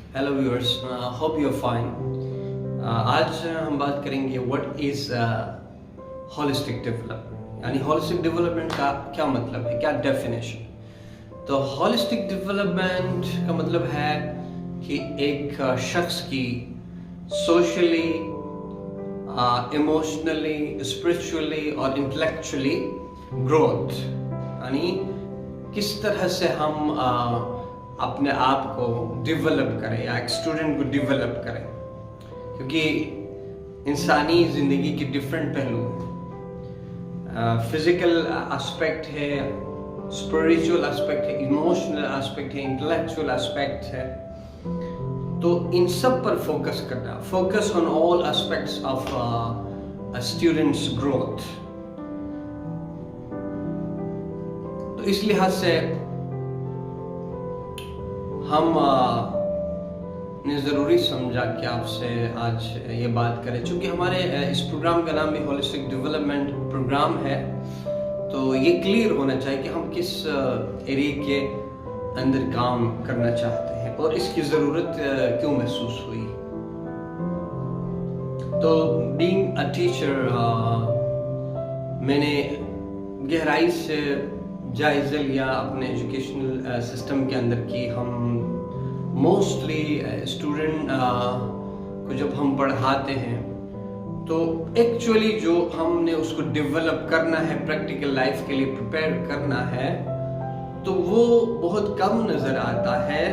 Hello viewers, hope you are fine. आज हम बात करेंगे व्हाट इज़ होलिस्टिक डेवलपमेंट, यानी होलिस्टिक डेवलपमेंट का क्या मतलब है, क्या डेफिनेशन। तो होलिस्टिक डेवलपमेंट का मतलब है कि एक शख्स की सोशली, इमोशनली, स्पिरिचुअली और इंटेलेक्चुअली ग्रोथ, यानी किस तरह से हम अपने आप को डेवलप करें या एक स्टूडेंट को डेवलप करें, क्योंकि इंसानी ज़िंदगी के डिफरेंट पहलू हैं। फिज़िकल एस्पेक्ट है, स्पिरिचुअल एस्पेक्ट है, इमोशनल एस्पेक्ट है, इंटेलेक्चुअल एस्पेक्ट है। तो इन सब पर फोकस करना, focus on all aspects of a students growth. तो इस लिहाज से हम ने ज़रूरी समझा कि आपसे आज ये बात करें, चूँकि हमारे इस प्रोग्राम का नाम भी होलिस्टिक डेवलपमेंट प्रोग्राम है। तो ये क्लियर होना चाहिए कि हम किस एरिया के अंदर काम करना चाहते हैं और इसकी ज़रूरत क्यों महसूस हुई। तो बीइंग अ टीचर, मैंने गहराई से जायज़ा लिया अपने एजुकेशनल सिस्टम के अंदर कि हम मोस्टली स्टूडेंट को जब हम पढ़ाते हैं तो एक्चुअली जो हमने उसको डेवलप करना है, प्रैक्टिकल लाइफ के लिए प्रिपेयर करना है, तो वो बहुत कम नज़र आता है।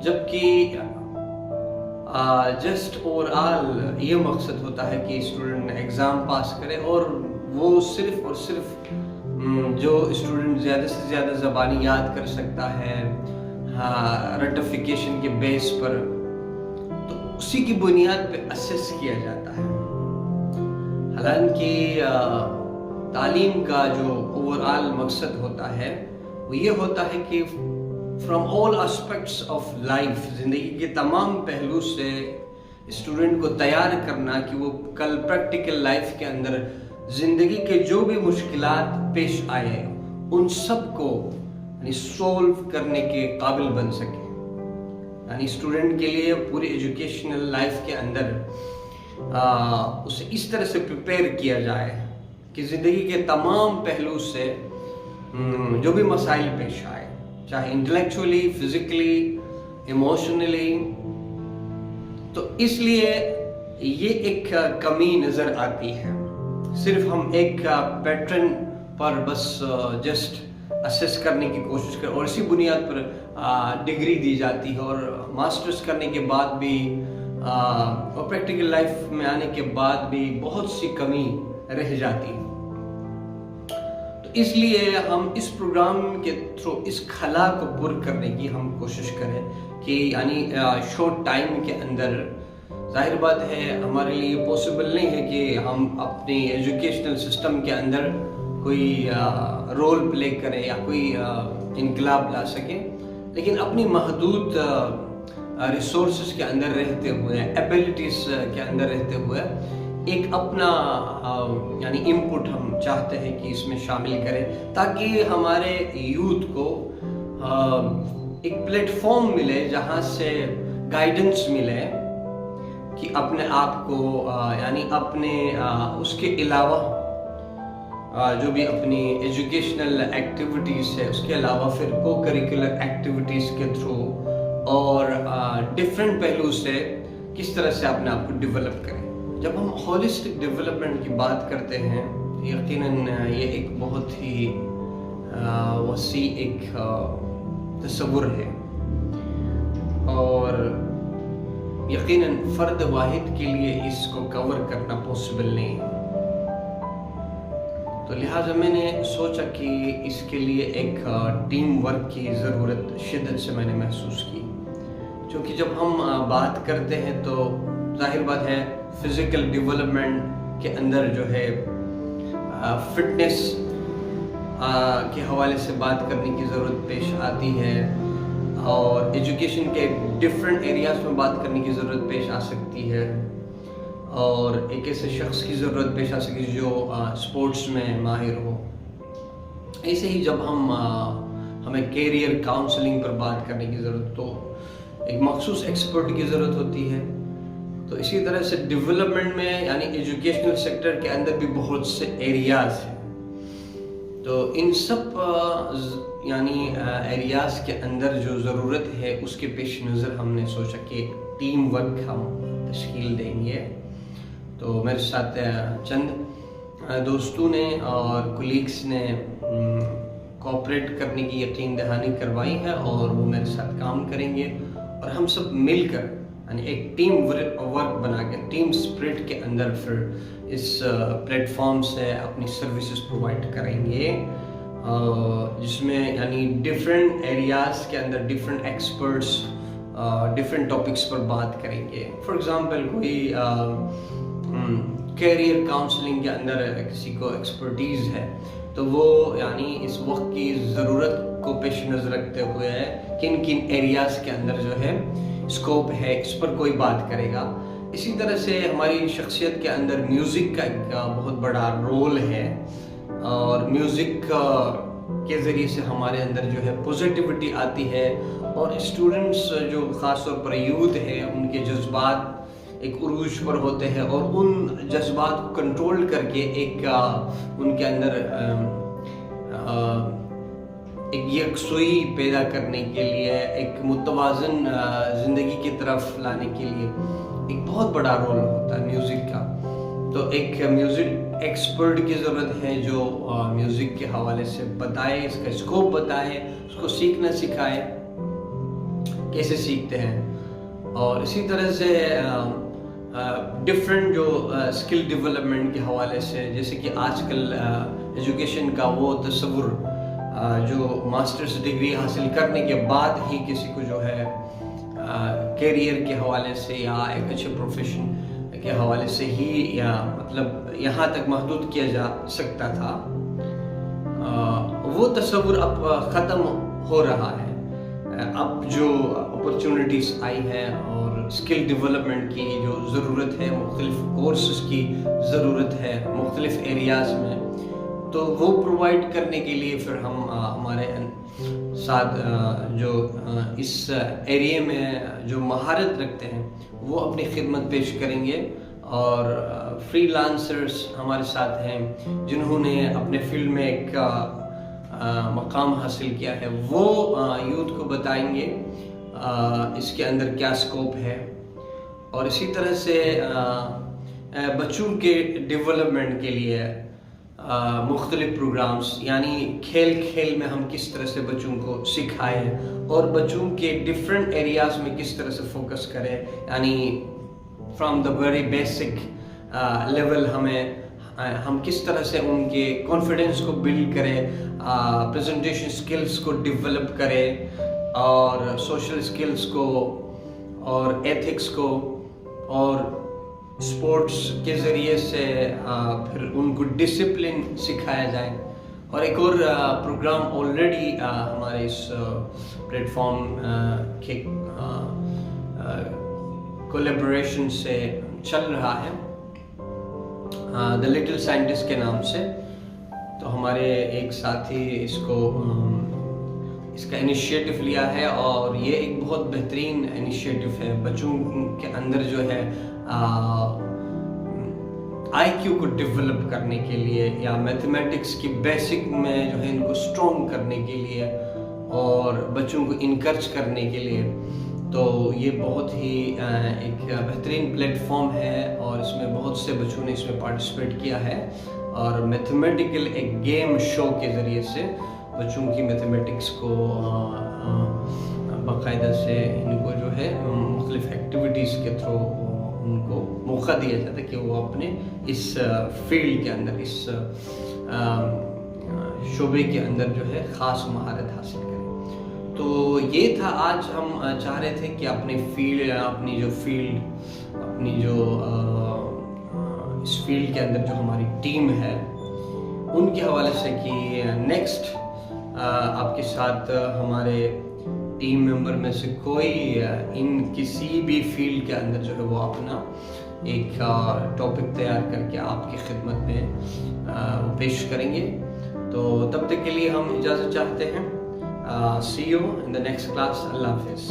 जबकि जस्ट ओवरऑल ये मकसद होता है कि स्टूडेंट एग्ज़ाम पास करे, और वो सिर्फ और सिर्फ जो स्टूडेंट ज़्यादा से ज़्यादा ज़बानी याद कर सकता है, रटिफिकेशन के बेस पर, तो उसी की बुनियाद पे असेस किया जाता है। हालांकि तालीम का जो ओवरऑल मकसद होता है वो ये होता है कि from all aspects of life, ज़िंदगी के तमाम पहलू से स्टूडेंट को तैयार करना कि वो कल प्रैक्टिकल लाइफ के अंदर ज़िंदगी के जो भी मुश्किलात पेश आए उन सब को सोल्व करने के काबिल बन सके। यानी स्टूडेंट के लिए पूरी एजुकेशनल लाइफ के अंदर उसे इस तरह से प्रिपेयर किया जाए कि ज़िंदगी के तमाम पहलू से जो भी मसाइल पेश आए, चाहे इंटेलेक्चुअली, फिजिकली, इमोशनली, तो इसलिए ये एक कमी नज़र आती है। सिर्फ हम एक पैटर्न पर बस जस्ट असेस करने की कोशिश करें और इसी बुनियाद पर डिग्री दी जाती है, और मास्टर्स करने के बाद भी और प्रैक्टिकल लाइफ में आने के बाद भी बहुत सी कमी रह जाती है। तो इसलिए हम इस प्रोग्राम के थ्रू इस खला को पूरा करने की हम कोशिश करें कि यानी शॉर्ट टाइम के अंदर, जाहिर बात है हमारे लिए पॉसिबल नहीं है कि हम अपनी एजुकेशनल सिस्टम के अंदर कोई रोल प्ले करें या कोई इनकलाब ला सकें, लेकिन अपनी महदूद रिसोर्सेज के अंदर रहते हुए, एबिलिटीज़ के अंदर रहते हुए एक अपना यानी इनपुट हम चाहते हैं कि इसमें शामिल करें, ताकि हमारे यूथ को एक प्लेटफॉर्म मिले जहाँ से गाइडेंस मिले कि अपने आप को यानी अपने उसके अलावा जो भी अपनी एजुकेशनल एक्टिविटीज़ है उसके अलावा फिर को करिकुलर एक्टिविटीज़ के थ्रू और डिफरेंट पहलू से किस तरह से अपने आप को डेवलप करें। जब हम होलिस्टिक डेवलपमेंट की बात करते हैं, यकीनन ये एक बहुत ही वसी एक तस्वुर है, और यकीनन फ़र्द वाहिद के लिए इसको कवर करना पॉसिबल नहीं है। तो लिहाजा मैंने सोचा कि इसके लिए एक टीम वर्क की ज़रूरत शिद्दत से मैंने महसूस की, क्योंकि जब हम बात करते हैं तो जाहिर बात है फिज़िकल डेवलपमेंट के अंदर जो है फिटनेस के हवाले से बात करने की ज़रूरत पेश आती है, और एजुकेशन के डिफरेंट एरियाज़ में बात करने की ज़रूरत पेश आ सकती है, और एक ऐसे शख्स की ज़रूरत पेश आ सकती है जो स्पोर्ट्स में माहिर हो। ऐसे ही जब हमें कैरियर काउंसलिंग पर बात करने की ज़रूरत, तो ایک مخصوص ایکسپرٹ کی ضرورت ہوتی ہے. تو اسی طرح سے ڈیولپمنٹ میں یعنی ایجوکیشنل سیکٹر کے اندر بھی بہت سے ایریاز ہیں. تو ان سب یعنی ایریاز کے اندر جو ضرورت ہے اس کے پیش نظر ہم نے سوچا کہ ٹیم ورک ہم تشکیل دیں گے. تو میرے ساتھ چند دوستوں نے اور کولیگس نے کوآپریٹ کرنے کی یقین دہانی کروائی ہے اور وہ میرے ساتھ کام کریں گے اور ہم سب مل کر یعنی ایک ٹیم ورک بنا کے ٹیم اسپرٹ کے اندر پھر اس پلیٹ فارم سے اپنی سروسز پرووائڈ کریں گے جس میں یعنی ڈفرینٹ ایریاز کے اندر ڈفرینٹ ایکسپرٹس ڈفرینٹ ٹاپکس پر بات کریں گے. فار ایگزامپل کوئی کیریئر کاؤنسلنگ کے اندر کسی کو ایکسپرٹیز ہے تو وہ یعنی اس وقت کی ضرورت کو پیش نظر رکھتے ہوئے کن کن ایریاز کے اندر جو ہے اسکوپ ہے اس پر کوئی بات کرے گا. اسی طرح سے ہماری شخصیت کے اندر میوزک کا ایک بہت بڑا رول ہے اور میوزک کے ذریعے سے ہمارے اندر جو ہے پوزیٹیوٹی آتی ہے اور اسٹوڈنٹس جو خاص طور پر یوتھ ہے ان کے جذبات ایک عروج پر ہوتے ہیں اور ان جذبات کو کنٹرول کر کے ایک ان کے اندر ایک یکسوئی پیدا کرنے کے لیے ایک متوازن زندگی کی طرف لانے کے لیے ایک بہت بڑا رول ہوتا ہے میوزک کا. تو ایک میوزک ایکسپرٹ کی ضرورت ہے جو میوزک کے حوالے سے بتائے اس کا اسکوپ بتائے اس کو سیکھنا سکھائے کیسے سیکھتے ہیں. اور اسی طرح سے ڈفرینٹ جو اسکل ڈیولپمنٹ کے حوالے سے جیسے کہ آج کل ایجوکیشن کا وہ تصور جو ماسٹرز ڈگری حاصل کرنے کے بعد ہی کسی کو جو ہے کیریئر کے حوالے سے یا ایک اچھے پروفیشن کے حوالے سے ہی یا مطلب یہاں تک محدود کیا جا سکتا تھا وہ تصور اب ختم ہو رہا ہے. اب جو اپرچونٹیز آئی ہیں اور اسکل ڈیولپمنٹ کی جو ضرورت ہے مختلف کورسز کی ضرورت ہے مختلف ایریاز میں تو وہ پرووائڈ کرنے کے لیے پھر ہم ہمارے ساتھ جو اس ایریے میں جو مہارت رکھتے ہیں وہ اپنی خدمت پیش کریں گے. اور فری لانسرز ہمارے ساتھ ہیں جنہوں نے اپنے فیلڈ میں ایک مقام حاصل کیا ہے وہ یوتھ کو بتائیں گے اس کے اندر کیا اسکوپ ہے. اور اسی طرح سے بچوں کے ڈیولپمنٹ کے لیے مختلف پروگرامز یعنی کھیل میں ہم کس طرح سے بچوں کو سکھائیں اور بچوں کے ڈفرینٹ ایریاز میں کس طرح سے فوکس کریں یعنی from the very basic level ہم کس طرح سے ان کے کانفیڈنس کو بلڈ کریں پریزنٹیشن سکلز کو ڈیولپ کریں اور سوشل سکلز کو اور ایتھکس کو اور اسپورٹس کے ذریعے سے پھر ان کو ڈسپلن سکھایا جائے. اور ایک اور پروگرام آلریڈی ہمارے اس پلیٹ فارم کے کولیبریشن سے چل رہا ہے دا لٹل سائنٹسٹ کے نام سے. تو ہمارے ایک ساتھی اس کا انیشیٹو لیا ہے اور یہ ایک بہت بہترین انیشیٹو ہے. بچوں کے اندر جو ہے آئی کیو کو ڈیولپ کرنے کے لیے یا میتھمیٹکس کی بیسک میں جو ہے ان کو اسٹرانگ کرنے کے لیے اور بچوں کو انکریج کرنے کے لیے. تو یہ بہت ہی ایک بہترین پلیٹ فارم ہے اور اس میں بہت سے بچوں نے اس میں پارٹیسپیٹ کیا ہے اور میتھمیٹیکل ایک گیم شو کے ذریعے سے بچوں کی میتھمیٹکس کو باقاعدہ سے ان کو جو ہے مختلف ایکٹیویٹیز کے تھرو ان کو موقع دیا جاتا ہے کہ وہ اپنے اس فیلڈ کے اندر اس شعبے کے اندر جو ہے خاص مہارت حاصل کریں. تو یہ تھا آج ہم چاہ رہے تھے کہ اپنی جو اس فیلڈ کے اندر جو ہماری ٹیم ہے ان کے حوالے سے کہ نیکسٹ آپ کے ساتھ ہمارے ٹیم ممبر میں سے کوئی ان کسی بھی فیلڈ کے اندر جو ہے وہ اپنا ایک ٹاپک تیار کر کے آپ کی خدمت میں پیش کریں گے. تو تب تک کے لیے ہم اجازت چاہتے ہیں. See you in the next class. اللہ حافظ.